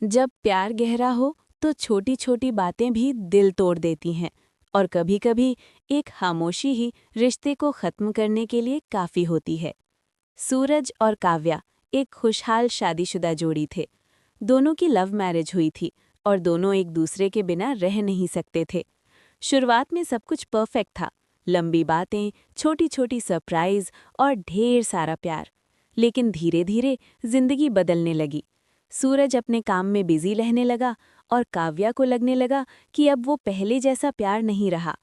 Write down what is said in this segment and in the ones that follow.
जब प्यार गहरा हो तो छोटी छोटी बातें भी दिल तोड़ देती हैं और कभी-कभी एक खामोशी ही रिश्ते को खत्म करने के लिए काफी होती है। सूरज और काव्या एक खुशहाल शादीशुदा जोड़ी थे। दोनों की लव मैरिज हुई थी और दोनों एक दूसरे के बिना रह नहीं सकते थे। शुरुआत में सब कुछ परफेक्ट था, लंबी बातें, छोटी छोटी सरप्राइज और ढेर सारा प्यार। लेकिन धीरे धीरे जिंदगी बदलने लगी। सूरज अपने काम में बिजी रहने लगा और काव्या को लगने लगा कि अब वो पहले जैसा प्यार नहीं रहा।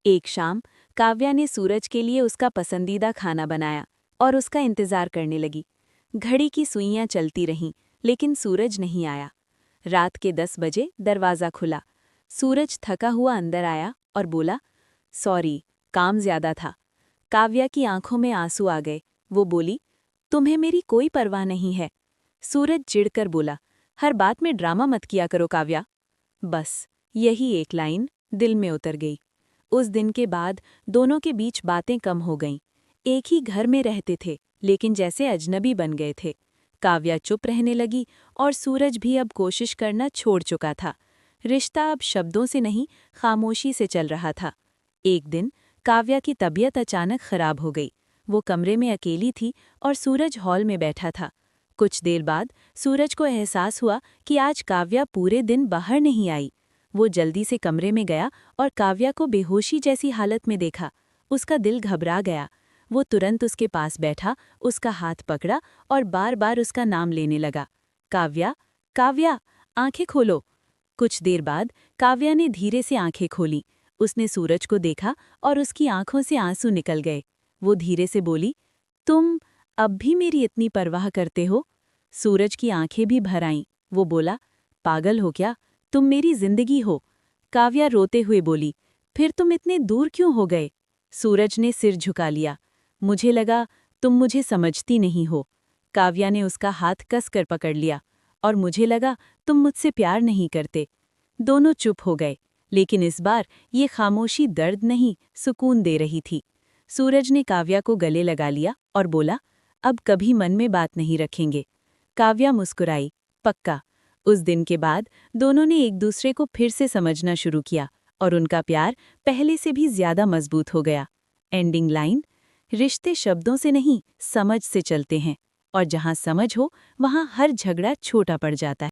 एक शाम काव्या ने सूरज के लिए उसका पसंदीदा खाना बनाया और उसका इंतजार करने लगी। घड़ी की सुइयां चलती रहीं, लेकिन सूरज नहीं आया। रात के 10 बजे दरवाज़ा खुला। सूरज थका हुआ अंदर आया और बोला, सॉरी, काम ज्यादा था। काव्या की आंखों में आंसू आ गए। वो बोली, तुम्हें मेरी कोई परवाह नहीं है। सूरज चिढ़कर बोला, हर बात में ड्रामा मत किया करो काव्या। बस यही एक लाइन दिल में उतर गई। उस दिन के बाद दोनों के बीच बातें कम हो गईं। एक ही घर में रहते थे, लेकिन जैसे अजनबी बन गए थे। काव्या चुप रहने लगी और सूरज भी अब कोशिश करना छोड़ चुका था। रिश्ता अब शब्दों से नहीं, खामोशी से चल रहा था। एक दिन काव्या की तबीयत अचानक खराब हो गई। वो कमरे में अकेली थी और सूरज हॉल में बैठा था। कुछ देर बाद सूरज को एहसास हुआ कि आज काव्या पूरे दिन बाहर नहीं आई। वो जल्दी से कमरे में गया और काव्या को बेहोशी जैसी हालत में देखा। उसका दिल घबरा गया। वो तुरंत उसके पास बैठा, उसका हाथ पकड़ा और बार बार उसका नाम लेने लगा, काव्या, काव्या, आंखें खोलो। कुछ देर बाद काव्या ने धीरे से आंखें खोलीं। उसने सूरज को देखा और उसकी आंखों से आंसू निकल गए। वो धीरे से बोली, तुम अब भी मेरी इतनी परवाह करते हो? सूरज की आंखें भी भर आईं। वो बोला, पागल हो क्या? तुम मेरी जिंदगी हो। काव्या रोते हुए बोली, फिर तुम इतने दूर क्यों हो गए? सूरज ने सिर झुका लिया। मुझे लगा तुम मुझे समझती नहीं हो। काव्या ने उसका हाथ कसकर पकड़ लिया। और मुझे लगा तुम मुझसे प्यार नहीं करते। दोनों चुप हो गए, लेकिन इस बार ये खामोशी दर्द नहीं, सुकून दे रही थी। सूरज ने काव्या को गले लगा लिया और बोला, अब कभी मन में बात नहीं रखेंगे। काव्या मुस्कुराई, पक्का। उस दिन के बाद दोनों ने एक दूसरे को फिर से समझना शुरू किया और उनका प्यार पहले से भी ज्यादा मजबूत हो गया। एंडिंग लाइन, रिश्ते शब्दों से नहीं, समझ से चलते हैं, और जहां समझ हो वहां हर झगड़ा छोटा पड़ जाता है।